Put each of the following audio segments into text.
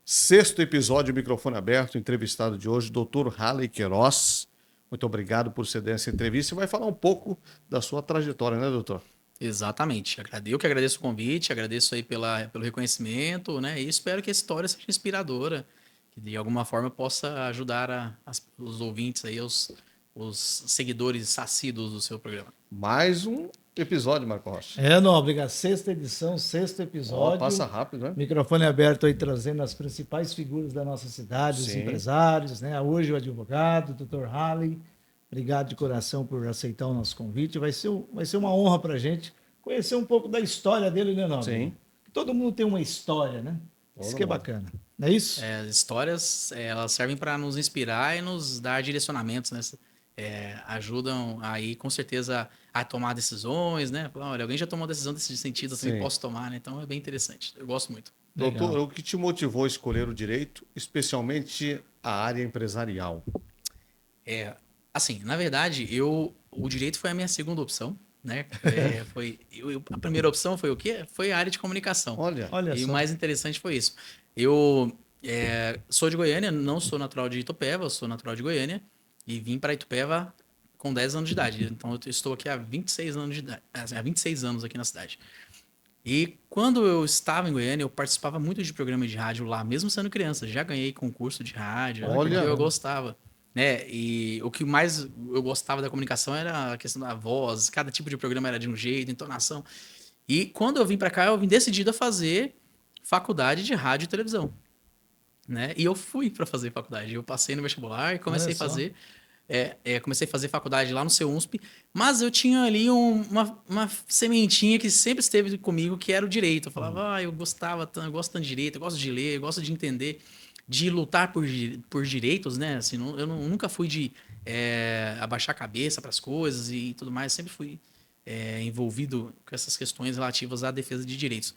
Sexto episódio, microfone aberto, entrevistado de hoje, Dr. Halley Queiroz. Muito obrigado por ceder essa entrevista e vai falar um pouco da sua trajetória, né, doutor? Exatamente. Eu que agradeço o convite, agradeço aí pelo reconhecimento, né? E espero que a história seja inspiradora, que de alguma forma possa ajudar os ouvintes aí, os seguidores assíduos do seu programa. Mais um episódio, Marco Rocha. Nóbrega, sexta edição, sexto episódio. Passa rápido, né? Microfone aberto aí, trazendo as principais figuras da nossa cidade, os empresários, né? Hoje o advogado, o Dr. Halley. Obrigado de coração por aceitar o nosso convite. Vai ser uma honra para a gente conhecer um pouco da história dele, né, Nóbrega? Sim. Todo mundo tem uma história, né? Isso que é bacana. Não é isso? As histórias, elas servem para nos inspirar e nos dar direcionamentos, né? Ajudam aí, com certeza, a tomar decisões, né? Olha, alguém já tomou uma decisão desse sentido, eu também posso tomar, né? Então é bem interessante. Eu gosto muito. Doutor, Legal. o que te motivou a escolher o direito, especialmente a área empresarial? Assim, na verdade, o direito foi a minha segunda opção, né? A primeira opção foi o quê? Foi a área de comunicação. Olha E só. o mais interessante foi isso. Eu sou de Goiânia, não sou natural de Itupeva, eu sou natural de Goiânia e vim para Itupeva com 10 anos de idade. Então eu estou aqui há 26 anos de idade, há 26 anos aqui na cidade. E quando eu estava em Goiânia, eu participava muito de programas de rádio lá, mesmo sendo criança. Já ganhei concurso de rádio, porque eu gostava. Né? E o que mais eu gostava da comunicação era a questão da voz, cada tipo de programa era de um jeito, entonação. E quando eu vim para cá, eu vim decidido a fazer faculdade de rádio e televisão. Né? E eu fui para fazer faculdade. Eu passei no vestibular e comecei a fazer. Comecei a fazer faculdade lá no CEUNSP, mas eu tinha ali uma sementinha que sempre esteve comigo, que era o direito. Eu falava, eu gosto tanto de direito, eu gosto de ler, eu gosto de entender, de lutar por direitos, né? Assim, nunca fui de abaixar a cabeça para as coisas e tudo mais, sempre fui envolvido com essas questões relativas à defesa de direitos.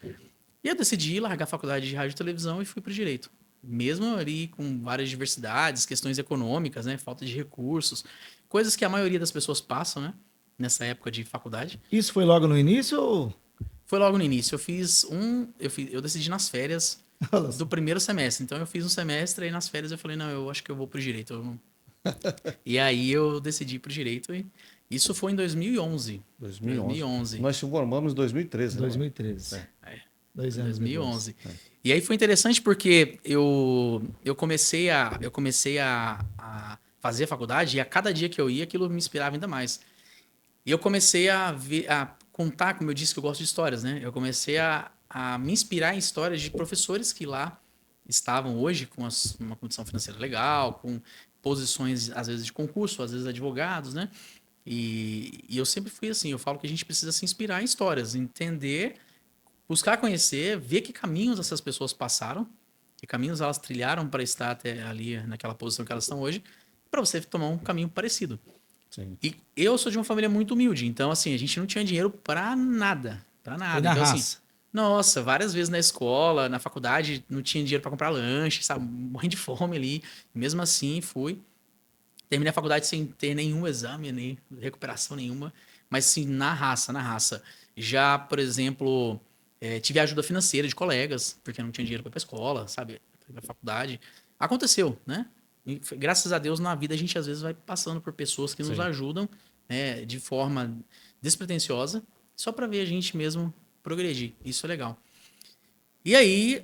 E eu decidi largar a faculdade de rádio e televisão e fui para o direito. Mesmo ali com várias diversidades, questões econômicas, né? Falta de recursos, coisas que a maioria das pessoas passam, né? Nessa época de faculdade. Isso foi logo no início ou... Foi logo no início. Eu decidi nas férias do primeiro semestre. Então eu fiz um semestre e nas férias eu falei, não, eu acho que eu vou pro direito. E aí eu decidi ir pro direito e isso foi em 2011. 2011. Nós se formamos em 2013, né? 2013. 2 anos 2011. E aí foi interessante porque eu comecei a fazer a faculdade e a cada dia que eu ia, aquilo me inspirava ainda mais. E eu comecei a contar, como eu disse que eu gosto de histórias, né? Eu comecei a me inspirar em histórias de professores que lá estavam hoje com uma condição financeira legal, com posições, às vezes, de concurso, às vezes advogados, né? E eu sempre fui assim, eu falo que a gente precisa se inspirar em histórias, entender, buscar conhecer, ver que caminhos essas pessoas passaram, que caminhos elas trilharam para estar até ali naquela posição que elas estão hoje, para você tomar um caminho parecido. Sim. E eu sou de uma família muito humilde, então assim, a gente não tinha dinheiro para nada, para nada. Foi na então raça. assim, nossa, várias vezes na escola, na faculdade, não tinha dinheiro para comprar lanche, sabe, morrendo de fome ali. Mesmo assim, fui. Terminei a faculdade sem ter nenhum exame, nem recuperação nenhuma, mas sim na raça. Já, por exemplo, tive ajuda financeira de colegas, porque não tinha dinheiro para ir para a escola, sabe, para a faculdade. Aconteceu, né? E, graças a Deus, na vida a gente às vezes vai passando por pessoas que nos ajudam, né, de forma despretensiosa, só para ver a gente mesmo progredir. Isso é legal. E aí,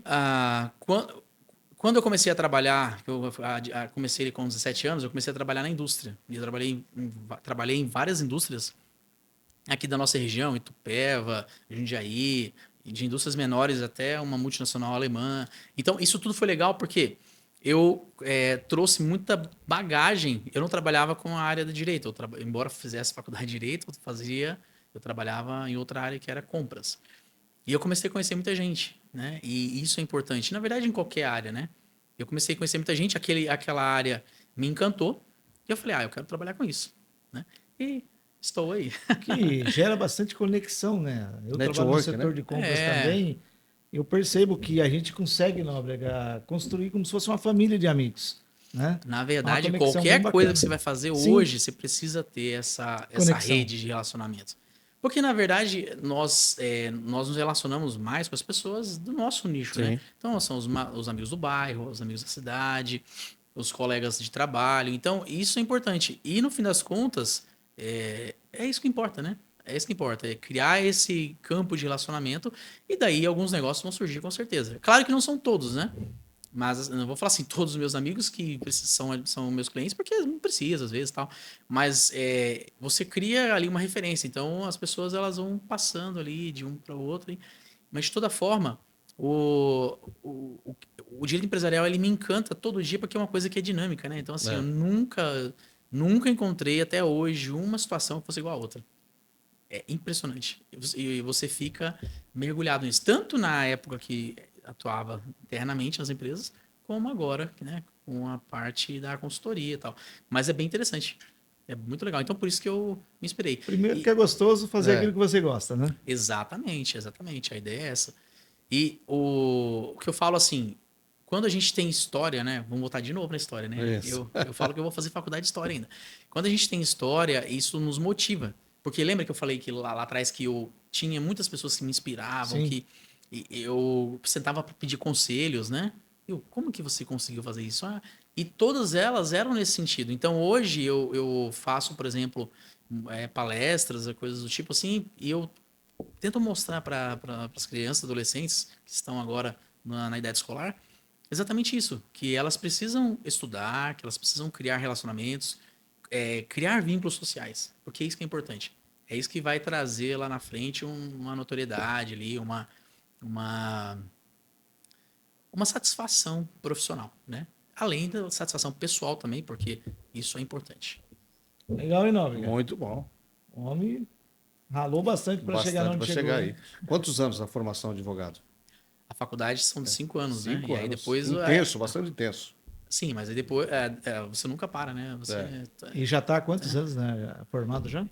quando eu comecei a trabalhar, comecei com 17 anos, eu comecei a trabalhar na indústria. E eu trabalhei em várias indústrias aqui da nossa região, Itupeva, Jundiaí, de indústrias menores até uma multinacional alemã. Então, isso tudo foi legal porque eu trouxe muita bagagem. Eu não trabalhava com a área de direito. Embora fizesse faculdade de direito, eu trabalhava em outra área que era compras. E eu comecei a conhecer muita gente, né? E isso é importante. Na verdade, em qualquer área, né? Eu comecei a conhecer muita gente, aquela área me encantou. E eu falei, eu quero trabalhar com isso, né? E estou aí. Que gera bastante conexão, né? Eu trabalho no setor de compras também. Eu percebo que a gente consegue, Nóbrega, construir como se fosse uma família de amigos, né? Na verdade, qualquer coisa que você vai fazer hoje, você precisa ter essa rede de relacionamento. Porque, na verdade, nós nos relacionamos mais com as pessoas do nosso nicho, né? Sim. Então, são os amigos do bairro, os amigos da cidade, os colegas de trabalho. Então, isso é importante. E, no fim das contas, é isso que importa, né? É isso que importa, é criar esse campo de relacionamento e daí alguns negócios vão surgir com certeza. Claro que não são todos, né? Mas eu não vou falar assim, todos os meus amigos que são meus clientes, porque não precisa às vezes tal. Mas você cria ali uma referência. Então as pessoas elas vão passando ali de um para o outro. Mas de toda forma, o, o, o, o direito empresarial ele me encanta todo dia porque é uma coisa que é dinâmica, né? Então assim, eu nunca encontrei até hoje uma situação que fosse igual a outra. É impressionante. E você fica mergulhado nisso. Tanto na época que atuava internamente nas empresas, como agora, né? Com a parte da consultoria e tal. Mas é bem interessante. É muito legal. Então, por isso que eu me inspirei. Primeiro que é gostoso fazer É. aquilo que você gosta, né? Exatamente, exatamente. A ideia é essa. E o que eu falo assim, quando a gente tem história, né? Vamos voltar de novo na história, né? Isso. Eu falo que eu vou fazer faculdade de história ainda. Quando a gente tem história, isso nos motiva. Porque lembra que eu falei que lá atrás que eu tinha muitas pessoas que me inspiravam, Sim. que eu sentava para pedir conselhos, né? Como que você conseguiu fazer isso? E todas elas eram nesse sentido. Então hoje eu faço, por exemplo, palestras, coisas do tipo assim, e eu tento mostrar para as crianças, adolescentes que estão agora na idade escolar, exatamente isso, que elas precisam estudar, que elas precisam criar relacionamentos, criar vínculos sociais, porque é isso que é importante. É isso que vai trazer lá na frente uma notoriedade ali, uma, uma satisfação profissional, né? Além da satisfação pessoal também, porque isso é importante. Legal, hein, Nóbrega? Muito bom. O homem ralou bastante para chegar Bastante onde para chegou. chegar Hein? aí. Quantos anos na formação de advogado? A faculdade são de 5 anos, né? 5 E aí anos. depois... Intenso, bastante intenso. Sim, mas aí depois você nunca para, né? E já está há quantos anos, né? Formado já?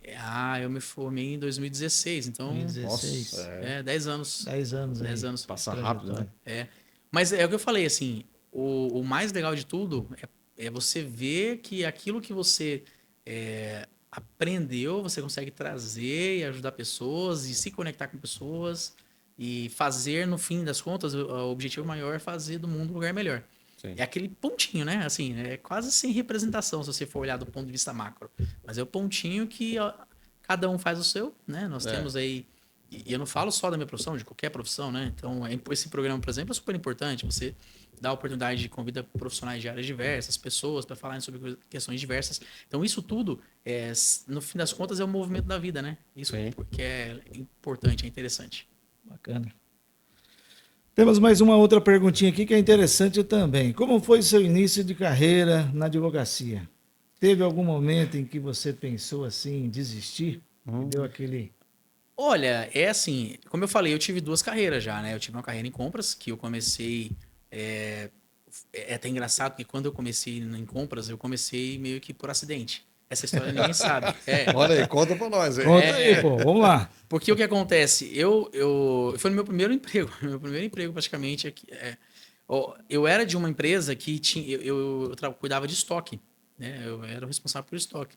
Eu me formei em 2016, então 2016. Nossa, 10 anos. 10 anos. 10 aí. anos. Passa rápido, né? Mas é o que eu falei, assim, o mais legal de tudo é você ver que aquilo que você aprendeu, você consegue trazer e ajudar pessoas e se conectar com pessoas e fazer, no fim das contas, o objetivo maior é fazer do mundo um lugar melhor. Sim. É aquele pontinho, né? Assim, é quase sem representação, se você for olhar do ponto de vista macro. Mas é o pontinho que cada um faz o seu, né? Nós temos aí... E eu não falo só da minha profissão, de qualquer profissão, né? Então, esse programa, por exemplo, é super importante. Você dá a oportunidade de convidar profissionais de áreas diversas, pessoas para falarem sobre questões diversas. Então, isso tudo, no fim das contas, é o movimento da vida, né? Isso que é importante, é interessante. Bacana. Temos mais uma outra perguntinha aqui que é interessante também. Como foi seu início de carreira na advocacia? Teve algum momento em que você pensou assim em desistir? Deu aquele... Olha, é assim, como eu falei, eu tive 2 carreiras já, né? Eu tive uma carreira em compras, que eu comecei... É até engraçado, porque quando eu comecei em compras, eu comecei meio que por acidente. Essa história ninguém sabe. Olha aí, conta pra nós. Hein? Conta aí, pô, vamos lá. Porque o que acontece? Foi no meu primeiro emprego. Meu primeiro emprego, praticamente. Eu era de uma empresa que tinha... Eu cuidava de estoque, né? Eu era o responsável por estoque.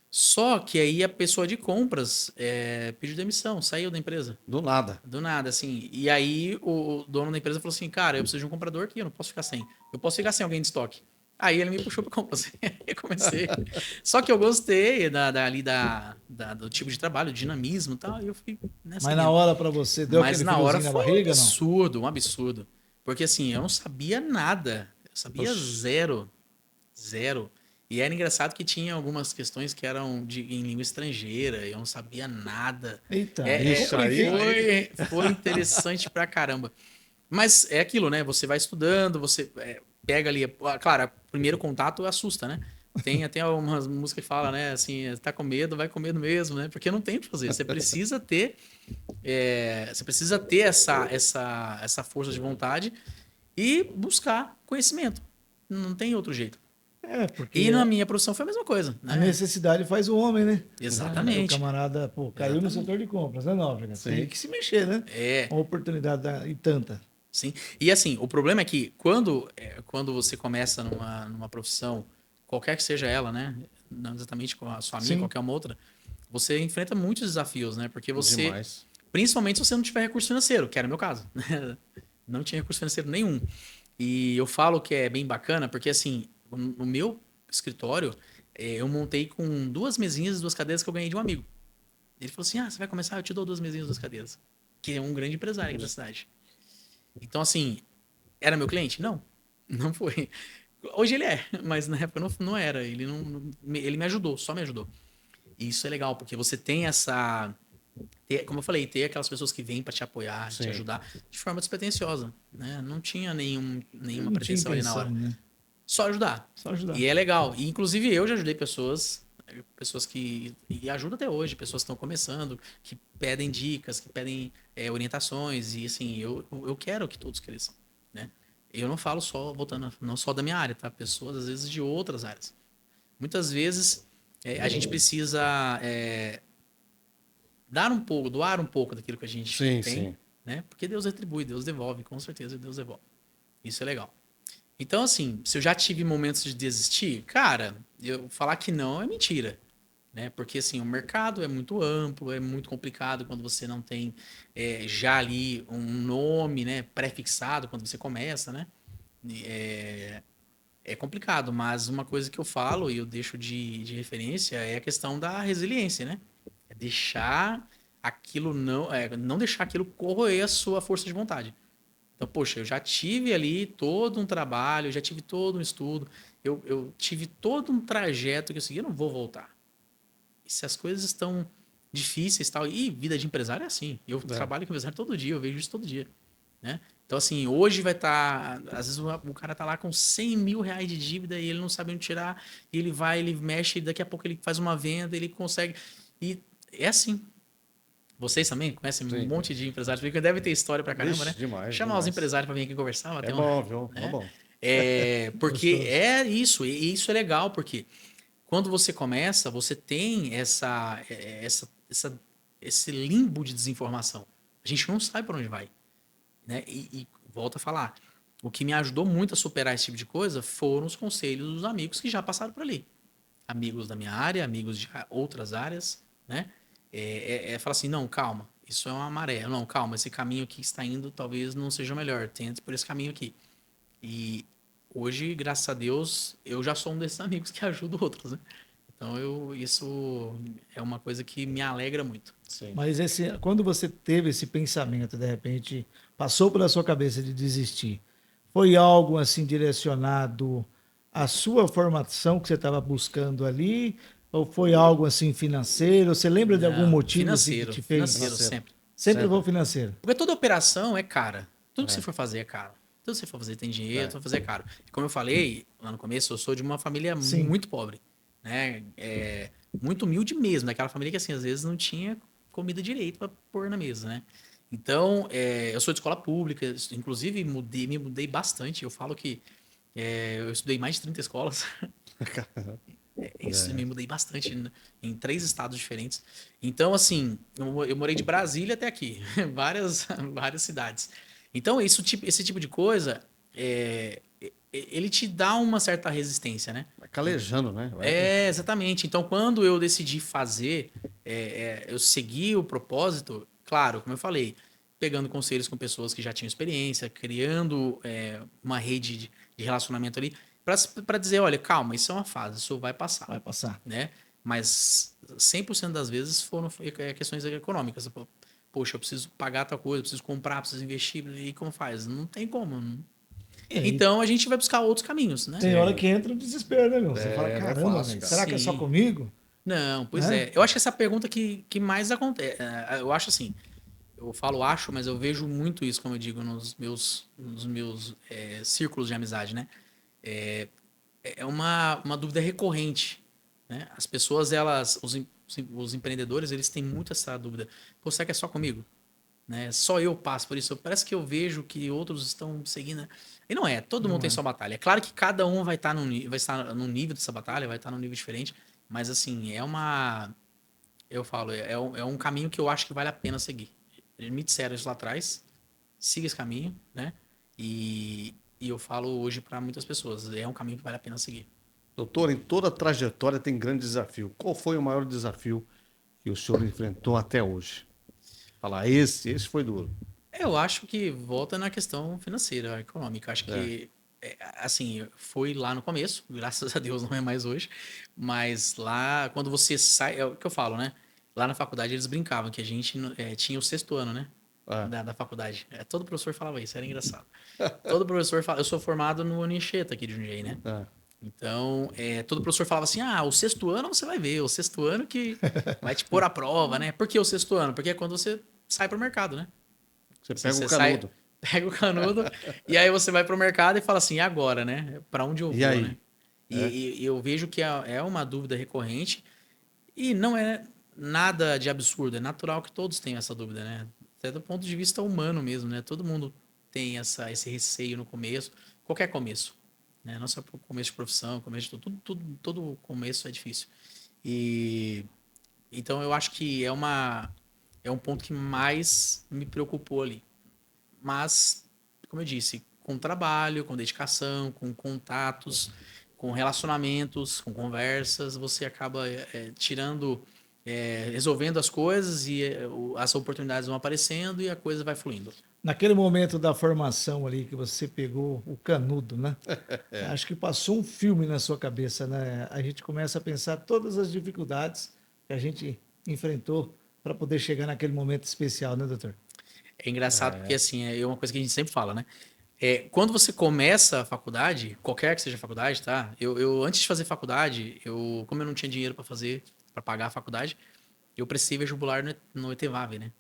Só que aí a pessoa de compras pediu demissão, saiu da empresa. Do nada. Do nada, assim. E aí o dono da empresa falou assim, cara, eu preciso de um comprador aqui, eu não posso ficar sem. Eu posso ficar sem alguém de estoque. Aí ele me puxou para compras. Eu comecei. Só que eu gostei do tipo de trabalho, do dinamismo e tal. E eu fui nessa. Mas na hora para você deu Mas aquele na hora friozinho foi na barriga, um absurdo, um absurdo. Porque assim, eu não sabia nada. Eu sabia zero. E era engraçado que tinha algumas questões que eram em língua estrangeira, eu não sabia nada. Eita, isso aí. Foi interessante pra caramba. Mas é aquilo, né? Você vai estudando, você pega ali. Claro, o primeiro contato assusta, né? Tem até algumas músicas que falam, né? Assim, tá com medo, vai com medo mesmo, né? Porque não tem o que fazer. Você precisa ter, essa força de vontade e buscar conhecimento. Não tem outro jeito. Porque E na minha profissão foi a mesma coisa. Né? a necessidade faz o homem, né? Exatamente. O camarada, caiu no setor de compras, né, Nóbrega? Tem que se mexer, né? Uma oportunidade e tanta. Sim. E assim, o problema é que quando você começa numa profissão, qualquer que seja ela, né? Não exatamente com a sua amiga, qualquer uma outra, você enfrenta muitos desafios, né? Porque você, Demais. principalmente se você não tiver recurso financeiro, que era o meu caso, né? Não tinha recurso financeiro nenhum. E eu falo que é bem bacana, porque assim, no meu escritório, eu montei com 2 mesinhas e 2 cadeiras que eu ganhei de um amigo. Ele falou assim: ah, você vai começar? Eu te dou 2 mesinhas e 2 cadeiras. Que é um grande empresário aqui da cidade. Então, assim, era meu cliente? Não, não foi. Hoje ele é, mas na época não era. Ele me ajudou, só me ajudou. E isso é legal, porque você tem como eu falei, ter aquelas pessoas que vêm para te apoiar, te Sim. ajudar de forma despretensiosa, né? Não tinha nenhuma Não tinha pretensão ali na intenção, hora. né? Só ajudar. Só ajudar. E é legal. E, inclusive, eu já ajudei pessoas que. E ajuda até hoje, pessoas que estão começando, que pedem dicas, que pedem orientações. E, assim, eu quero que todos cresçam, né? Eu não falo só, voltando, não só da minha área, tá? Pessoas, às vezes, de outras áreas. Muitas vezes, a gente precisa doar um pouco daquilo que a gente Sim, tem, sim. né? Porque Deus retribui, Deus devolve, com certeza Deus devolve. Isso é legal. Então, assim, se eu já tive momentos de desistir, cara, eu falar que não é mentira, né? Porque, assim, o mercado é muito amplo, é muito complicado quando você não tem já ali um nome, né, pré-fixado quando você começa, né? É, é complicado, mas uma coisa que eu falo e eu deixo de referência é a questão da resiliência, né? É deixar aquilo não deixar aquilo corroer a sua força de vontade. Então, poxa, eu já tive ali todo um trabalho, eu já tive todo um estudo, eu tive todo um trajeto que eu segui, eu não vou voltar. E se as coisas estão difíceis e tal, e vida de empresário é assim. Eu É. trabalho com empresário todo dia, eu vejo isso todo dia, né? Então, assim, hoje vai estar. Às vezes o cara tá lá com 100 mil reais de dívida e ele não sabe onde tirar, e ele vai, ele mexe, e daqui a pouco ele faz uma venda, ele consegue. E é assim. Vocês também conhecem um Sim. monte de empresários, porque deve ter história pra caramba, né? Vixe, demais, Chamar os demais. empresários pra vir aqui conversar, É bater um. bom, viu? É Né? bom. Porque Gostoso. é isso, e isso é legal, porque quando você começa, você tem esse limbo de desinformação. A gente não sabe para onde vai, né? E volto a falar, o que me ajudou muito a superar esse tipo de coisa foram os conselhos dos amigos que já passaram por ali. Amigos da minha área, amigos de outras áreas, né? Falar assim, não, calma, isso é uma maré. Não, calma, esse caminho aqui que está indo talvez não seja o melhor. Tente por esse caminho aqui. E hoje, graças a Deus, eu já sou um desses amigos que ajuda outros, né? Então, isso é uma coisa que me alegra muito. Sim. Mas quando você teve esse pensamento, de repente, passou pela sua cabeça de desistir, foi algo assim direcionado à sua formação que você estava buscando ali? Ou foi algo assim financeiro? Você lembra de algum Não, motivo assim que financeiro, te financeiro fez? Financeiro. sempre. Sempre Sempre. foi financeiro. Porque toda operação é cara. Tudo que É. você for fazer é caro. Tudo que você for fazer tem dinheiro, É. tudo que for fazer é caro. E como eu falei lá no começo, eu sou de uma família Sim. muito pobre, né? Muito humilde mesmo, daquela família que assim, às vezes não tinha comida direito para pôr na mesa, né? Então, eu sou de escola pública, inclusive me mudei bastante. Eu falo que eu estudei mais de 30 escolas. Isso, É. me mudei bastante em 3 estados diferentes. Então, assim, eu morei de Brasília até aqui, várias cidades. Então, esse tipo de coisa, ele te dá uma certa resistência, né? Vai calejando, né? Exatamente. Então, quando eu decidi fazer, eu segui o propósito, claro, como eu falei, pegando conselhos com pessoas que já tinham experiência, criando uma rede de relacionamento ali, para dizer, olha, calma, isso é uma fase, isso vai passar, Vai passar. né? Mas 100% das vezes foram questões econômicas. Poxa, eu preciso pagar tal coisa, eu preciso comprar, preciso investir, e como faz? Não tem como. E aí, Então, a gente vai buscar outros caminhos, né? tem hora Sim. que entra o desespero, né, meu? Você fala, Não é caramba, fácil, velho, cara. será que é só Sim. comigo? Não, pois Né? é. Eu acho que essa é a pergunta que mais acontece. Eu acho assim, eu falo acho, mas eu vejo muito isso, como eu digo, nos meus círculos de amizade, né? É uma dúvida recorrente, né? As pessoas, os empreendedores, eles têm muito essa dúvida. Pô, será que é só comigo? Né? Só eu passo por isso. Parece que eu vejo que outros estão seguindo, né? E não é, todo mundo Não tem é. sua batalha. É claro que cada um vai estar num nível dessa batalha, vai estar num nível diferente, mas assim, eu falo, é um caminho que eu acho que vale a pena seguir. Eles me disseram isso lá atrás, siga esse caminho, né? E eu falo hoje para muitas pessoas, é um caminho que vale a pena seguir. Doutor, em toda a trajetória tem grande desafio. Qual foi o maior desafio que o senhor enfrentou até hoje? Falar, esse foi duro. Eu acho que volta na questão financeira, econômica. Acho que, assim, foi lá no começo, graças a Deus não é mais hoje, mas lá, quando você sai, é o que eu falo, né? Lá na faculdade eles brincavam que a gente tinha o sexto ano, né? É. Da faculdade. Todo professor falava isso, era engraçado. Todo professor falava, eu sou formado no Anchieta aqui de Jundiaí, né? É. Então, todo professor falava assim, o sexto ano você vai ver, o sexto ano que vai te pôr à prova, né? Por que o sexto ano? Porque é quando você sai pro mercado, né? Você Assim, pega você o canudo. pega o canudo e aí você vai pro mercado e fala assim, e agora, né? Para onde eu E vou, aí? né? E eu vejo que é uma dúvida recorrente e não é nada de absurdo, é natural que todos tenham essa dúvida, né? Até do ponto de vista humano mesmo, né? Todo mundo tem esse receio no começo, qualquer começo, né? Não só pro começo de profissão, começo de todo começo é difícil. E então eu acho que é um ponto que mais me preocupou ali. Mas, como eu disse, com trabalho, com dedicação, com contatos, com relacionamentos, com conversas, você acaba tirando, resolvendo as coisas e as oportunidades vão aparecendo e a coisa vai fluindo. Naquele momento da formação ali que você pegou o canudo, né? Acho que passou um filme na sua cabeça, né? A gente começa a pensar todas as dificuldades que a gente enfrentou para poder chegar naquele momento especial, né, doutor? É engraçado porque, assim, é uma coisa que a gente sempre fala, né? Quando você começa a faculdade, qualquer que seja a faculdade, tá? Antes de fazer faculdade, como eu não tinha dinheiro para pagar a faculdade, eu prestei vestibular no ETVAV, né?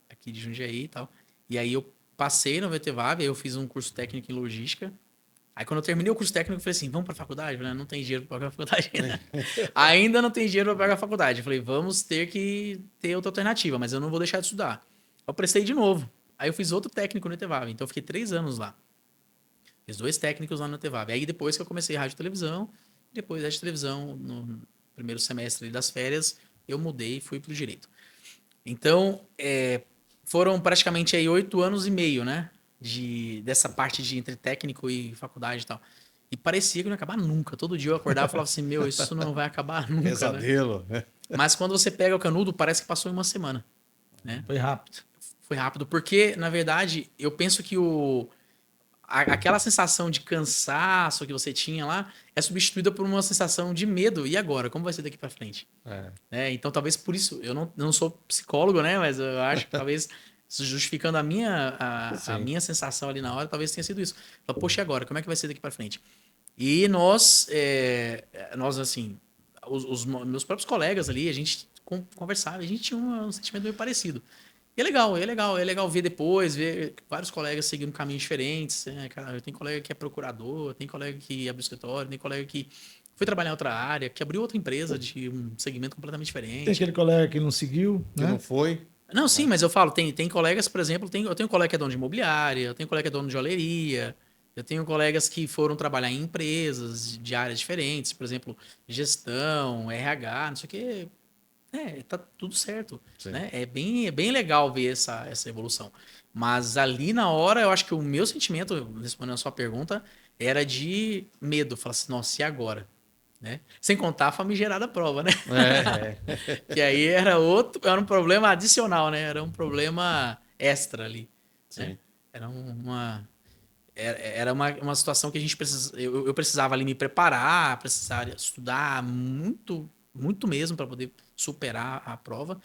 Aqui de Jundiaí e tal. E aí eu passei no ETVAV, aí eu fiz um curso técnico em logística. Aí quando eu terminei o curso técnico, eu falei assim, vamos para a faculdade? Eu falei, não tem dinheiro para pagar a faculdade ainda. Ainda não tem dinheiro para pagar a faculdade. Eu falei, vamos ter que ter outra alternativa, mas eu não vou deixar de estudar. Eu prestei de novo. Aí eu fiz outro técnico no ETVAV. Então eu fiquei 3 anos lá. Fiz 2 técnicos lá no ETVAV. Aí depois que eu comecei rádio e televisão, depois rádio e televisão, no primeiro semestre das férias, eu mudei e fui pro direito. Então, foram praticamente aí 8 anos e meio, né? Dessa parte de entre técnico e faculdade e tal. E parecia que não ia acabar nunca. Todo dia eu acordava e falava assim, meu, isso não vai acabar nunca, Pesadelo. né? Mas quando você pega o canudo, parece que passou em uma semana, né? Foi rápido. Foi rápido, porque, na verdade, eu penso que aquela sensação de cansaço que você tinha lá é substituída por uma sensação de medo. E agora? Como vai ser daqui para frente? Então, talvez por isso, eu não sou psicólogo, né? Mas eu acho que talvez, justificando a minha sensação ali na hora, talvez tenha sido isso. Fala, poxa, e agora? Como é que vai ser daqui para frente? E nós assim, os meus próprios colegas ali, a gente conversava, a gente tinha um sentimento meio parecido. E é legal ver depois, ver vários colegas seguindo caminhos diferentes, né, cara? Tem colega que é procurador, tem colega que abriu escritório, tem colega que foi trabalhar em outra área, que abriu outra empresa de um segmento completamente diferente. Tem aquele colega que não seguiu, Que né? não foi. Não, sim, mas eu falo, tem colegas, por exemplo, eu tenho um colega que é dono de imobiliária, eu tenho um colega que é dono de joalheria, eu tenho colegas que foram trabalhar em empresas de áreas diferentes, por exemplo, gestão, RH, não sei o quê. Tá tudo certo, né? É bem legal ver essa evolução. Mas ali na hora, eu acho que o meu sentimento, respondendo a sua pergunta, era de medo. Falar assim, nossa, e agora? Né? Sem contar a famigerada prova, né? Que aí era um problema adicional, né? Era um problema extra ali. Né? Era uma situação que a gente eu precisava ali me preparar, precisava estudar muito, muito mesmo para poder superar a prova.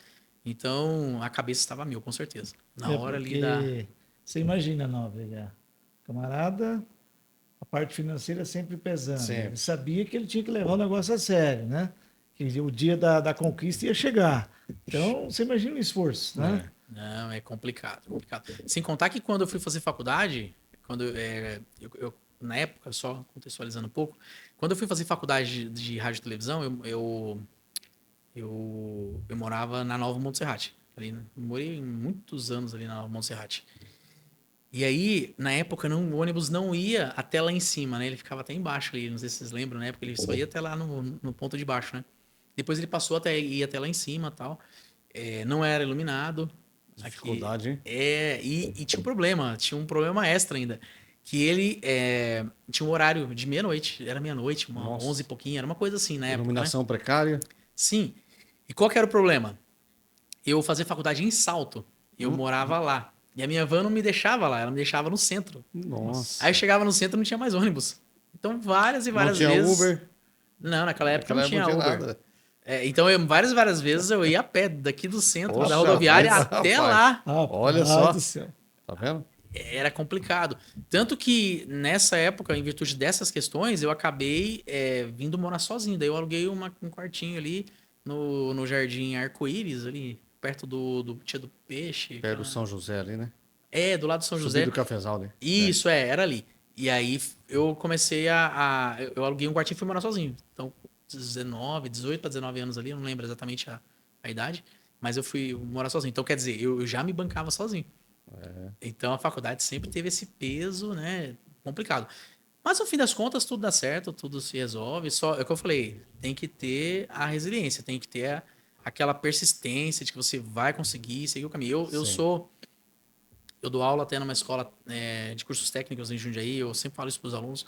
Então, a cabeça estava a mil, com certeza. Na hora ali da... Você imagina, não, velho? Camarada, a parte financeira sempre pesando. Sempre. Ele sabia que ele tinha que levar o negócio a sério, né? Que o dia da conquista ia chegar. Então, você imagina o esforço, né? Não, é complicado, complicado. Sem contar que quando eu fui fazer faculdade, na época, só contextualizando um pouco, quando eu fui fazer faculdade de rádio e televisão, eu morava na Nova Montserrat. Ali, morei muitos anos ali na Nova Montserrat. E aí, na época, o ônibus não ia até lá em cima, né? Ele ficava até embaixo ali, não sei se vocês lembram, né? Porque ele só ia até lá no ponto de baixo, né? Depois ele passou ia até lá em cima e tal. Não era iluminado. Dificuldade, hein? E tinha um problema extra ainda. Que ele tinha um horário de meia-noite. Era meia-noite, 11 e pouquinho, era uma coisa assim, né? Iluminação precária. Sim. E qual que era o problema? eu fazia faculdade em Salto. Eu morava lá. E a minha van não me deixava lá, ela me deixava no centro. Nossa. Aí eu chegava no centro e não tinha mais ônibus. Então, várias e Não várias tinha vezes. Uber? Não, naquela época não tinha Naquela época Uber. não tinha nada. Então, várias e várias vezes eu ia a pé daqui do centro Poxa da rodoviária vida, até rapaz. lá. Olha Rapaz só. do céu. Tá vendo? Era complicado. Tanto que nessa época, em virtude dessas questões, eu acabei vindo morar sozinho. Daí eu aluguei um quartinho ali no Jardim Arco-Íris, ali perto do Tia do Peixe. Perto do São José ali, né? Do lado do São Subir José. do Cafezal ali. Isso, era ali. E aí eu comecei eu aluguei um quartinho e fui morar sozinho. Então, 18 para 19 anos ali, eu não lembro exatamente a idade, mas eu fui morar sozinho. Então, quer dizer, eu já me bancava sozinho. Então, a faculdade sempre teve esse peso, né? Complicado. Mas, no fim das contas, tudo dá certo, tudo se resolve. Só, é o que eu falei, tem que ter a resiliência, tem que ter aquela persistência de que você vai conseguir seguir o caminho. Eu dou aula até numa escola de cursos técnicos em Jundiaí, eu sempre falo isso para os alunos.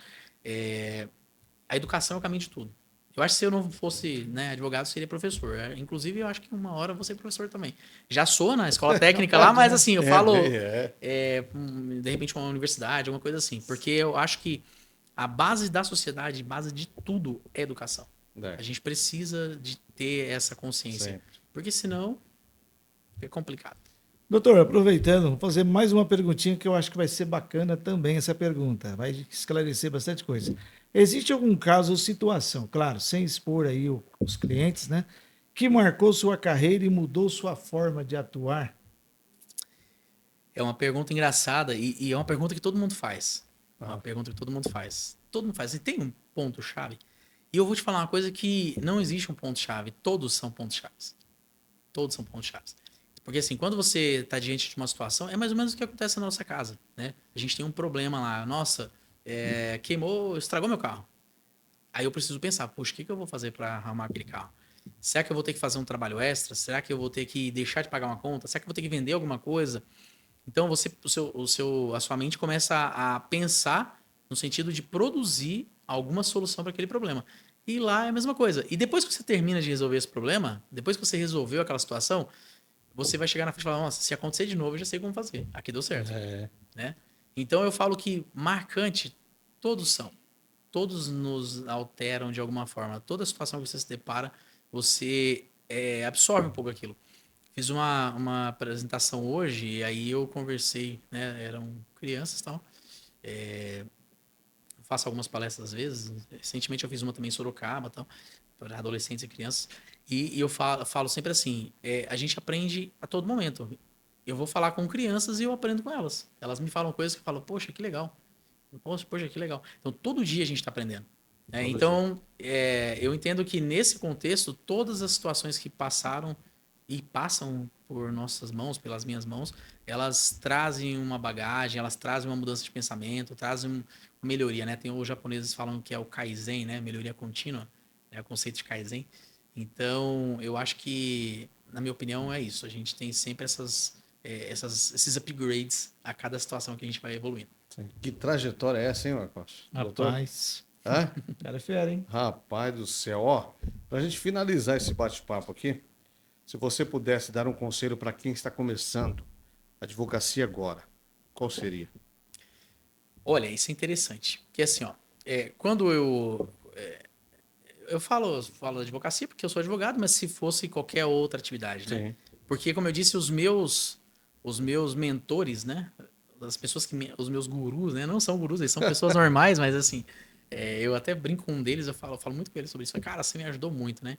A educação é o caminho de tudo. Eu acho que se eu não fosse advogado, seria professor. Inclusive, eu acho que uma hora eu vou ser professor também. Já sou na escola técnica lá, mas assim, eu falo, de repente, uma universidade, alguma coisa assim. Porque eu acho que a base da sociedade, a base de tudo é educação. A gente precisa de ter essa consciência. Sempre. Porque senão é complicado. Doutor, aproveitando, vou fazer mais uma perguntinha que eu acho que vai ser bacana também essa pergunta. Vai esclarecer bastante coisa. Existe algum caso ou situação, claro, sem expor aí os clientes, né, que marcou sua carreira e mudou sua forma de atuar? É uma pergunta engraçada e é uma pergunta que todo mundo faz. É uma pergunta que todo mundo faz. Todo mundo faz. E tem um ponto-chave. E eu vou te falar uma coisa que não existe um ponto-chave. Todos são pontos-chaves. Todos são pontos-chaves. Porque assim, quando você está diante de uma situação, é mais ou menos o que acontece na nossa casa, né? A gente tem um problema lá. Nossa, queimou, estragou meu carro. Aí eu preciso pensar, poxa, o que eu vou fazer para arrumar aquele carro? Será que eu vou ter que fazer um trabalho extra? Será que eu vou ter que deixar de pagar uma conta? Será que eu vou ter que vender alguma coisa? Então a sua mente começa a pensar no sentido de produzir alguma solução para aquele problema. E lá é a mesma coisa. E depois que você termina de resolver esse problema, depois que você resolveu aquela situação, você vai chegar na frente e falar, nossa, se acontecer de novo, eu já sei como fazer. Aqui deu certo. Né? Então eu falo que marcante, todos são. Todos nos alteram de alguma forma. Toda situação que você se depara, você absorve um pouco aquilo. Fiz uma apresentação hoje e aí eu conversei, né? Eram crianças e tal. Faço algumas palestras às vezes. Recentemente eu fiz uma também em Sorocaba, tal, para adolescentes e crianças. E eu falo sempre assim, a gente aprende a todo momento. Eu vou falar com crianças e eu aprendo com elas. Elas me falam coisas que eu falo, poxa, que legal. Poxa, que legal. Então, todo dia a gente está aprendendo. Né? Então, eu entendo que nesse contexto, todas as situações que passaram e passam por nossas mãos, pelas minhas mãos, elas trazem uma bagagem, elas trazem uma mudança de pensamento, trazem uma melhoria, né? Tem os japoneses falam que é o Kaizen, né? Melhoria contínua, o conceito de Kaizen. Então, eu acho que, na minha opinião, é isso. A gente tem sempre esses upgrades a cada situação que a gente vai evoluindo. Que trajetória é essa, hein, Marcos? Rapaz, Hã? cara é fera, hein? Rapaz do céu. Ó, pra gente finalizar esse bate-papo aqui, se você pudesse dar um conselho para quem está começando a advocacia agora, qual seria? Olha, isso é interessante. Porque assim, ó, quando eu falo da advocacia porque eu sou advogado, mas se fosse qualquer outra atividade, né? Sim. Porque, como eu disse, os meus mentores, né? As pessoas os meus gurus, né? Não são gurus, eles são pessoas normais, mas assim, eu até brinco com um deles, eu falo muito com eles sobre isso. Cara, você me ajudou muito, né?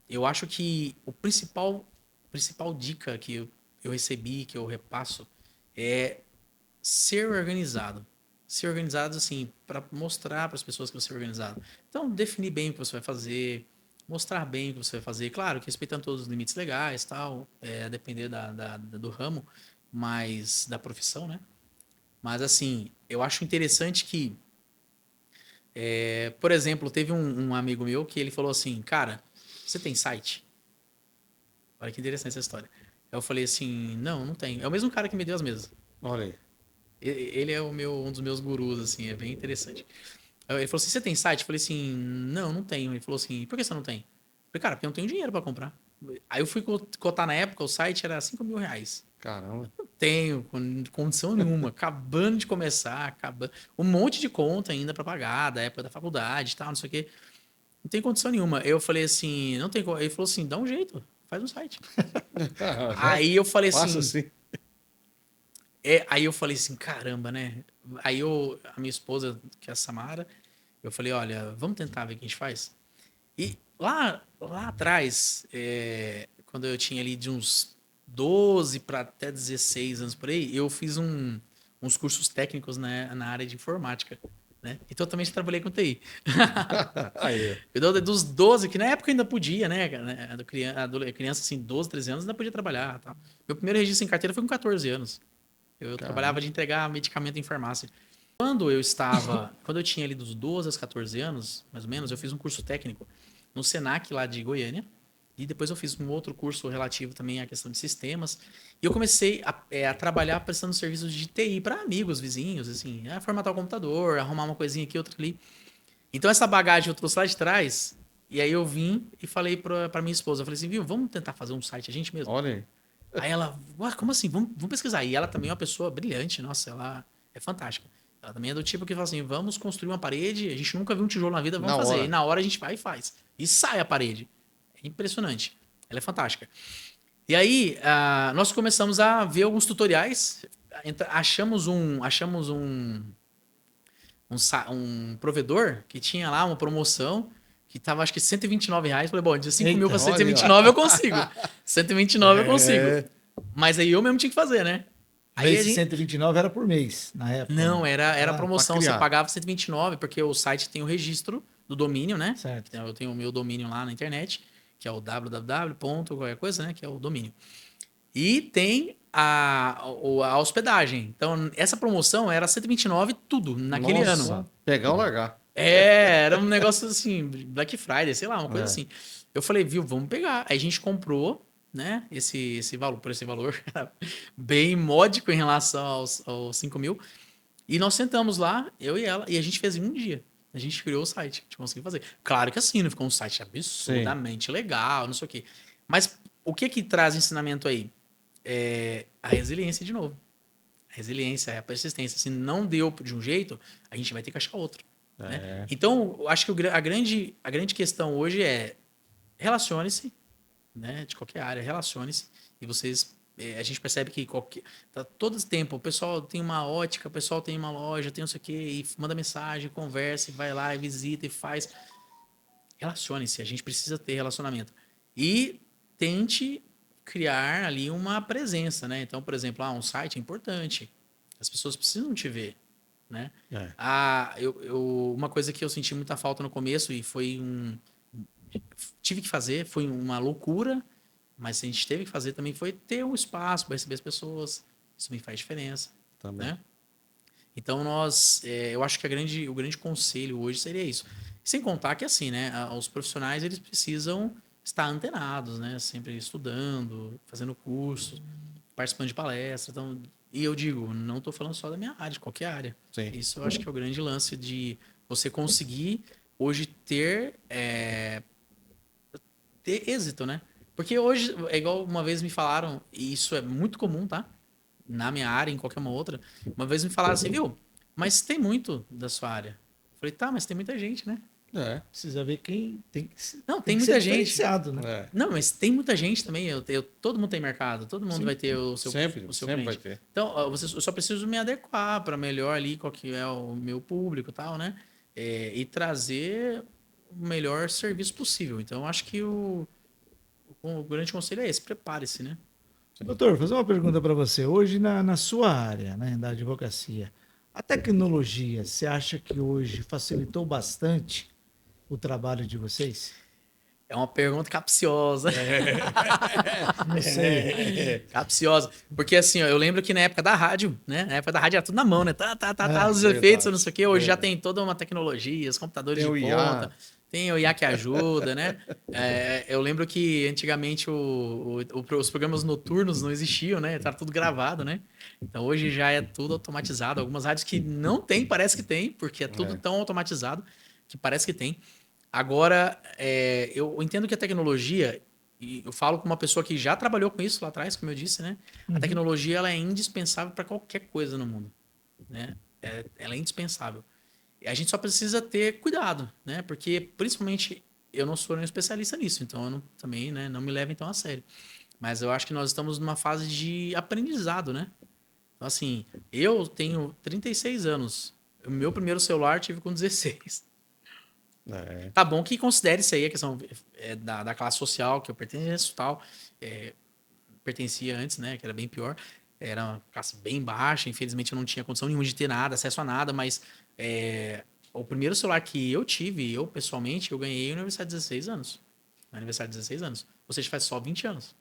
Eu acho que a principal dica que eu recebi, que eu repasso, é ser organizado. Ser organizado, assim, para mostrar para as pessoas que você é organizado. Então, definir bem o que você vai fazer, mostrar bem o que você vai fazer. Claro que respeitando todos os limites legais, tal, a depender do ramo, mas da profissão, né? Mas, assim, eu acho interessante que, por exemplo, teve um amigo meu que ele falou assim, cara, você tem site? Olha que interessante essa história. Eu falei assim, não tenho. É o mesmo cara que me deu as mesas. Olha aí. Ele é um dos meus gurus, assim, é bem interessante. Ele falou assim, você tem site? Eu falei assim, não tenho. Ele falou assim, por que você não tem? Eu falei, cara, porque eu não tenho dinheiro para comprar. Aí eu fui cotar na época, o site era R$ 5.000. Caramba. Não tenho condição nenhuma. Acabando de começar, acabando. Um monte de conta ainda para pagar, da época da faculdade e tal, não sei o quê. Não tem condição nenhuma. Eu falei assim, não tem. Ele falou assim, dá um jeito, faz um site. Aí eu falei Passa assim. assim. Aí eu falei assim, caramba, né? Aí a minha esposa, que é a Samara, eu falei, olha, vamos tentar ver o que a gente faz. E lá atrás, quando eu tinha ali de uns 12 para até 16 anos por aí, eu fiz uns cursos técnicos na área de informática, né? Então eu também já trabalhei com TI. Aí. Dos 12, que na época ainda podia, né? Criança assim, 12, 13 anos ainda podia trabalhar. Tal. Meu primeiro registro em carteira foi com 14 anos. Eu trabalhava de entregar medicamento em farmácia. Quando eu tinha ali dos 12 aos 14 anos, mais ou menos, eu fiz um curso técnico no Senac lá de Goiânia. E depois eu fiz um outro curso relativo também à questão de sistemas. E eu comecei a trabalhar prestando serviços de TI para amigos, vizinhos, assim, formatar o computador, arrumar uma coisinha aqui, outra ali. Então essa bagagem eu trouxe lá de trás. E aí eu vim e falei para minha esposa, eu falei assim, viu, vamos tentar fazer um site a gente mesmo. Olha aí. Aí ela, ué, como assim? Vamos pesquisar. E ela também é uma pessoa brilhante, nossa, ela é fantástica. Ela também é do tipo que fala assim, vamos construir uma parede, a gente nunca viu um tijolo na vida, vamos fazer. hora. E na hora a gente vai e faz. E sai a parede. É impressionante. Ela é fantástica. E aí, nós começamos a ver alguns tutoriais, achamos um provedor que tinha lá uma promoção que tava acho que R$ 129. Falei, bom, de 5 mil para 129 eu consigo. 129 eu consigo. Mas aí eu mesmo tinha que fazer, né? Aí Esse 129 era por mês, na época. Não, era promoção. pra Você criar. pagava 129, porque o site tem o registro do domínio, né? Certo. Então, eu tenho o meu domínio lá na internet, que é o www. qualquer coisa, né? Que é o domínio. E tem a hospedagem. Então, essa promoção era 129 tudo, naquele Nossa, ano. pegar ou largar. Era um negócio assim, Black Friday, sei lá, uma coisa assim. Eu falei, viu, vamos pegar. Aí a gente comprou, né, esse valor, por esse valor, bem módico em relação aos 5 mil. E nós sentamos lá, eu e ela, e a gente fez em um dia. A gente criou o site, a gente conseguiu fazer. Claro que assim, não ficou um site absurdamente legal, não sei o quê. Mas o que traz ensinamento aí? A resiliência de novo. A resiliência, a persistência. Se não deu de um jeito, a gente vai ter que achar outro. Né? Então, eu acho que a grande questão hoje é relacione-se, né? De qualquer área, relacione-se. E vocês, a gente percebe que todo esse tempo, o pessoal tem uma ótica, o pessoal tem uma loja, tem não sei o quê, e manda mensagem, conversa, e vai lá, e visita, e faz. Relacione-se, a gente precisa ter relacionamento. E tente criar ali uma presença, né? Então, por exemplo, um site é importante. As pessoas precisam te ver, né? Uma coisa que eu senti muita falta no começo e tive que fazer, foi uma loucura, mas a gente teve que fazer também foi ter um espaço para receber as pessoas. Isso me faz diferença, Também. né? Então eu acho que o grande conselho hoje seria isso. Sem contar que assim, né? Os profissionais eles precisam estar antenados, né? Sempre estudando, fazendo cursos, participando de palestras. Então, e eu digo, não estou falando só da minha área, de qualquer área. Sim. Isso eu acho que é o grande lance de você conseguir hoje ter êxito, né? Porque hoje, é igual uma vez me falaram, e isso é muito comum, tá? Na minha área, em qualquer uma outra. Uma vez me falaram assim, viu? Mas tem muito da sua área. Eu falei, tá, mas tem muita gente, né? Precisa ver quem tem que Não, tem tem que muita ser gente. diferenciado, né? Não, mas tem muita gente também. Todo mundo tem mercado, todo mundo vai ter o seu Sempre cliente. vai ter. Então, eu só preciso me adequar para melhor ali qual que é o meu público e tal, né? E trazer o melhor serviço possível. Então, eu acho que o grande conselho é esse, prepare-se, né? Doutor, vou fazer uma pergunta para você. Hoje, na sua área, né, da advocacia, a tecnologia, você acha que hoje facilitou bastante o trabalho de vocês? É uma pergunta capciosa. Não sei. Capciosa. Porque assim, ó, eu lembro que na época da rádio, né? Na época da rádio era tudo na mão, né? Os verdade, efeitos, não sei o quê. Hoje já verdade. tem toda uma tecnologia, os computadores Tem de o IA. ponta. Tem o IA que ajuda, né? Eu lembro que antigamente os programas noturnos não existiam, né? Tava tudo gravado, né? Então hoje já é tudo automatizado. Algumas rádios que não tem, parece que tem, porque é tudo tão automatizado que parece que tem. Agora, eu entendo que a tecnologia, e eu falo com uma pessoa que já trabalhou com isso lá atrás, como eu disse, né? A tecnologia ela é indispensável para qualquer coisa no mundo, né? Ela é indispensável. E a gente só precisa ter cuidado, né? Porque, principalmente, eu não sou nenhum especialista nisso, então eu também, né, não me levem tão a sério. Mas eu acho que nós estamos numa fase de aprendizado, né? Então, assim, eu tenho 36 anos. O meu primeiro celular eu tive com 16. É. Tá bom que considere isso aí a questão da classe social que eu pertenço e tal. Pertencia antes, né? Que era bem pior. Era uma classe bem baixa. Infelizmente, eu não tinha condição nenhuma de ter nada, acesso a nada. Mas o primeiro celular que eu tive, eu pessoalmente, eu ganhei no aniversário de 16 anos. No aniversário de 16 anos. Ou seja, faz só 20 anos.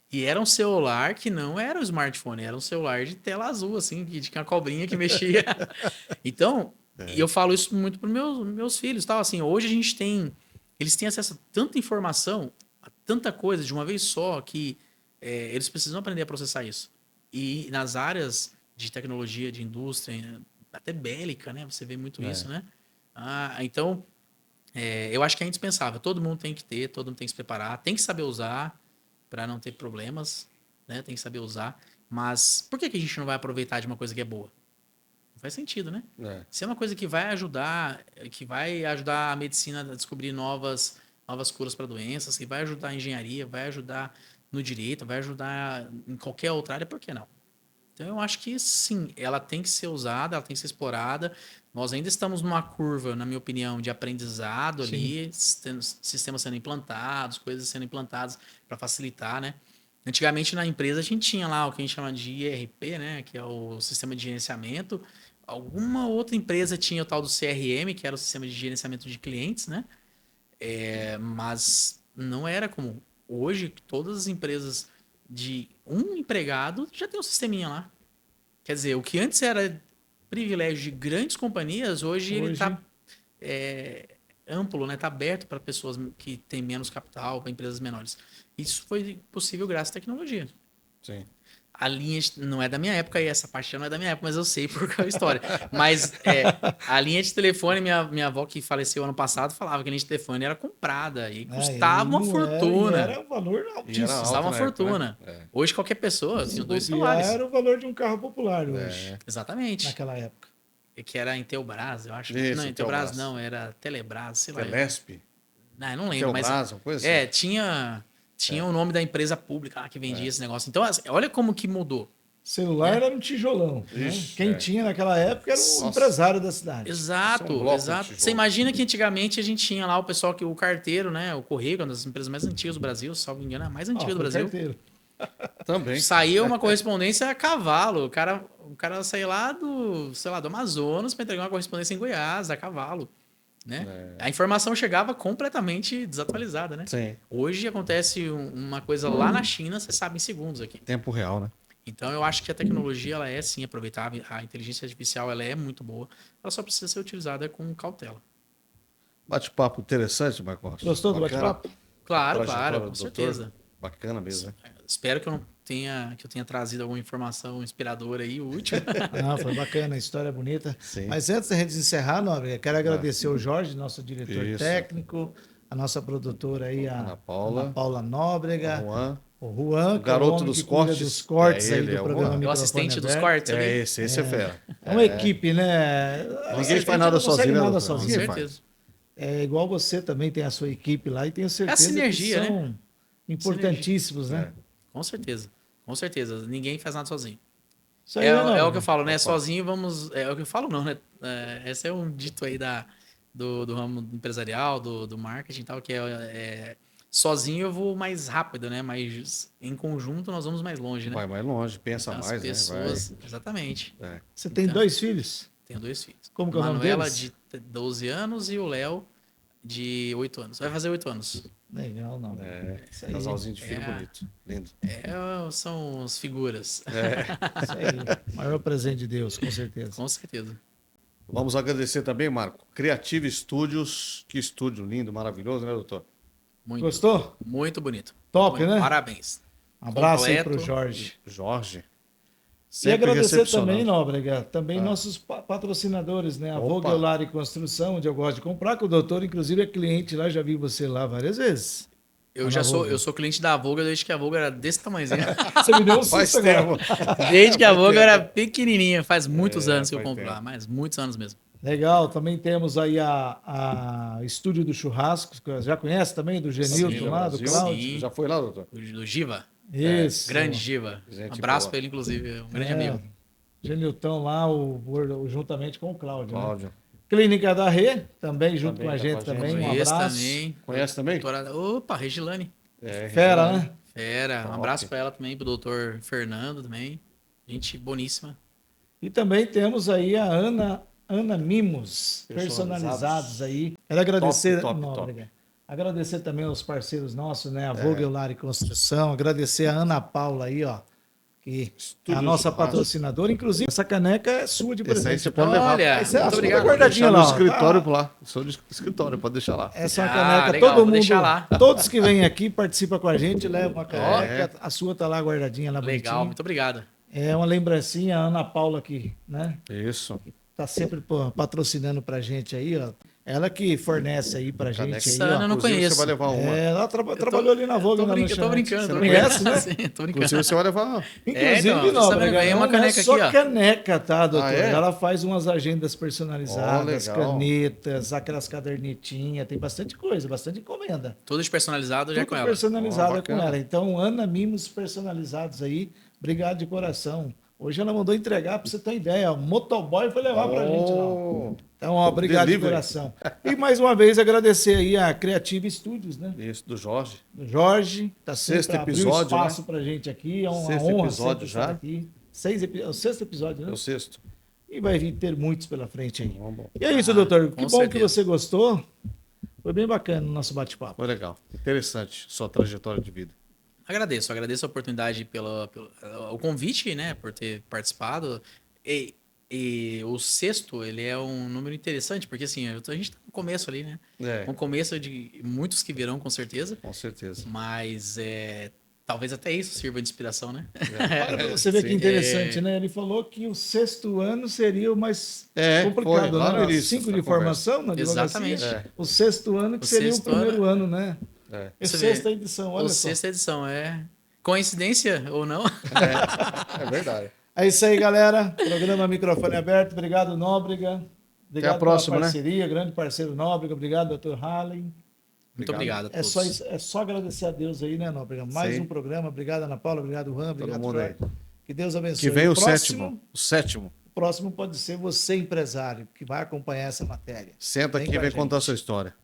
E era um celular que não era um smartphone, era um celular de tela azul, assim, que tinha uma cobrinha que mexia. Então, e eu falo isso muito para meus filhos, tal. Assim, hoje a gente eles têm acesso a tanta informação, a tanta coisa de uma vez só, que eles precisam aprender a processar isso. E nas áreas de tecnologia, de indústria, até bélica, né? Você vê muito isso, né? Então, eu acho que é indispensável. Todo mundo tem que ter, todo mundo tem que se preparar, tem que saber usar para não ter problemas, né? Tem que saber usar. Mas por que a gente não vai aproveitar de uma coisa que é boa? Não faz sentido, né? Se é uma coisa que vai ajudar a medicina a descobrir novas curas para doenças, que vai ajudar a engenharia, vai ajudar no direito, vai ajudar em qualquer outra área, por que não? Então eu acho que sim, ela tem que ser usada, ela tem que ser explorada. Nós ainda estamos numa curva, na minha opinião, de aprendizado ali, sistemas sendo implantados, coisas sendo implantadas para facilitar, né? Antigamente na empresa a gente tinha lá o que a gente chama de ERP, né? Que é o sistema de gerenciamento. Alguma outra empresa tinha o tal do CRM, que era o sistema de gerenciamento de clientes, né? Mas não era comum. Hoje, todas as empresas de um empregado já tem um sisteminha lá. Quer dizer, o que antes era privilégio de grandes companhias, hoje ele está amplo, né? Está aberto para pessoas que têm menos capital, para empresas menores. Isso foi possível graças à tecnologia. Sim. A linha não é da minha época, e essa parte não é da minha época, mas eu sei por qual história. Mas a linha de telefone, minha avó que faleceu ano passado, falava que a linha de telefone era comprada e custava uma fortuna. Era um valor altíssimo. Custava uma fortuna. Época, né? Hoje qualquer pessoa tinha 2 celulares. Era o valor de um carro popular hoje. Exatamente. Naquela época. Que era Intelbras, eu acho. Isso, não, Intelbras não, era Telebras, sei lá. Telesp? Não lembro, Telbras, mas uma coisa assim. tinha o nome da empresa pública lá que vendia esse negócio. Então, assim, olha como que mudou. Celular era um tijolão. Né? Ixi, Quem tinha naquela época era o empresário da cidade. Exato, bloco de exato. tijolo. Você imagina que antigamente a gente tinha lá o pessoal o carteiro, né? O Correio, uma das empresas mais antigas do Brasil, se não me engano, a mais antiga do Brasil. Carteiro. Também. Saía uma correspondência a cavalo. O cara saía lá do Amazonas para entregar uma correspondência em Goiás, a cavalo. Né? A informação chegava completamente desatualizada, né? Sim. Hoje acontece uma coisa lá na China, você sabe em segundos aqui. Tempo real, né? Então eu acho que a tecnologia ela é sim aproveitável, a inteligência artificial ela é muito boa, ela só precisa ser utilizada com cautela. Bate-papo interessante, Marcos. Gostou do bate-papo? Claro, Trajetória com do certeza. doutor. Bacana mesmo, né? Espero que eu tenha trazido alguma informação inspiradora e útil. Foi bacana, a história é bonita. Sim. Mas antes da gente encerrar, Nobre, quero agradecer o Jorge, nosso diretor Isso. técnico, a nossa produtora aí, a Ana Paula Nóbrega, Juan. o Juan, O garoto que dos cuida cortes. dos cortes É aí ele, do é o programa Juan. É o Microfone assistente dos Aberto. cortes ali. Esse é fera. É uma equipe, né? Ninguém faz nada não consegue sozinho, né, nada doutor? sozinho. Com Ninguém certeza. É igual você também tem a sua equipe lá e tenho certeza sinergia, que são importantíssimos, né? Com certeza. Com certeza. Ninguém faz nada sozinho. Isso aí, né, É o Nobre? que eu falo, né? Sozinho vamos. É o que eu falo, não, né? Esse é um dito aí do ramo empresarial, do marketing e tal, que sozinho eu vou mais rápido, né? Mas em conjunto nós vamos mais longe, né? Vai mais longe, pensa As mais, pessoas, né? exatamente. Vai. Você tem Então, 2 filhos? Tenho 2 filhos. Como que é o nome Manuela, deles? de 12 anos, e o Léo, de 8 anos. Vai fazer 8 anos. Legal, não. Isso aí. Casalzinho de filho bonito. Lindo. São as figuras. Isso aí. Maior presente de Deus, com certeza. Com certeza. Vamos agradecer também, Marco. Creative Studios. Que estúdio lindo, maravilhoso, né, doutor? Muito, Gostou? muito bonito. Top, Muito, né? Parabéns. Abraço aí Completo. pro Jorge. Jorge. E Sempre agradecer recepcionando. também, Nóbrega, também nossos patrocinadores, né? A Vogelari Construção, onde eu gosto de comprar, que o doutor, inclusive, é cliente lá, já vi você lá várias vezes. Eu sou cliente da Volga desde que a Volga era desse tamanhozinho. Você me deu um Faz susto agora. tempo. Desde que a Volga era pequenininha. Faz muitos anos que eu faz compro tempo. lá, mas muitos anos mesmo. Legal, também temos aí a Estúdio do Churrasco, que já conhece também, do Genilton Sim, lá, do Brasil. Cláudio. Sim. Já foi lá, doutor? Do Giva. Isso. Grande Giva. Gente Um abraço boa. pra ele, inclusive. É um grande amigo. Genilton lá, juntamente com o Cláudio. Né? Cláudio. Clínica da Rê, também junto Também com a tá gente com a gente. também. Um Conheço abraço. também. Conhece também? Opa, Regilane. Fera, né? Fera. Um Top. abraço pra ela também, pro doutor Fernando também. Gente boníssima. E também temos aí a Ana Mimos, Personalizados. personalizados aí. Quero agradecer, Top, Não, top. obrigado. Agradecer também aos parceiros nossos, né? A Vogelari Construção, agradecer a Ana Paula aí, ó, que é Estúdio a nossa Churrasco. patrocinadora. Inclusive, essa caneca é sua de Esse aí presente. você pode levar. Olha, Essa é a muito sua obrigado. guardadinha Deixar no lá. ó. escritório Tá? por lá. Sou do escritório, pode deixar lá. Essa é uma Ah, caneca, legal, todo vou mundo, deixar lá. todos que vêm aqui participam com a gente, levam uma caneca, a sua tá lá guardadinha, lá Legal, bonitinha. muito obrigado. É uma lembrancinha, a Ana Paula aqui, né? Isso. Tá sempre patrocinando pra gente aí, ó. Ela que fornece aí pra Caneca. gente aí, Essa Ana ó. eu não Inclusive, conheço. Você vai levar uma. Ela trabalhou ali na Vogue, Eu tô, na eu tô lanchonete. brincando. Você tô não brincando. conhece, né? Sim, tô brincando. Inclusive, você vai levar uma. Inclusive, então, não, você tá vendo? Ganhei uma não é caneca só aqui, ó. caneca, tá, doutor? Ah, é? Ela faz umas agendas personalizadas, Ó, legal. canetas, aquelas cadernetinhas, tem bastante coisa, bastante encomenda. Todos personalizados já é Tudo com ela. personalizado Ó, é com bacana. ela. Então, Ana Mimos personalizados aí, obrigado de coração. Hoje ela mandou entregar, pra você ter ideia, o motoboy foi levar pra gente lá. Oh, Então, ó, obrigado de Delivery. coração. E mais uma vez agradecer aí a Creative Studios, né? Isso, do Jorge. Do Jorge, tá sempre Sexto abriu episódio, espaço pra gente aqui, é uma Sexto honra episódio sempre estar já. aqui. É o sexto episódio, É né? o sexto. E vai vir ter muitos pela frente aí. Bom. E é isso, doutor. Que com bom que certeza. você gostou. Foi bem bacana o nosso bate-papo. Foi legal. Interessante sua trajetória de vida. Agradeço a oportunidade pelo o convite, né, por ter participado. E o sexto, ele é um número interessante, porque assim, a gente tá no começo ali, né? É, Um começo de muitos que virão, com certeza. com certeza. Mas talvez até isso sirva de inspiração, né? Olha pra você ver que Sim. interessante, né? Ele falou que o sexto ano seria o mais É, complicado, foi, lá né? no início 5 da de formação na advocacia. Exatamente. É. O sexto ano que O seria o sexto primeiro ano, né? É. É Você sexta vê, edição, olha O só. sexta edição, coincidência ou não? É verdade. É isso aí, galera. Programa Microfone Aberto. Obrigado, Nóbrega. Obrigado próxima, pela né? parceria, grande parceiro Nóbrega. Obrigado, doutor Halley. Muito obrigado a todos. É só agradecer a Deus aí, né, Nóbrega? Mais Sim. um programa. Obrigado, Ana Paula. Obrigado, Juan. Obrigado, mundo aí. Jorge. Que Deus abençoe. Que vem o próximo, sétimo. O sétimo. O próximo pode ser você, empresário, que vai acompanhar essa matéria. Senta Vem aqui e com a vem gente. contar a sua história.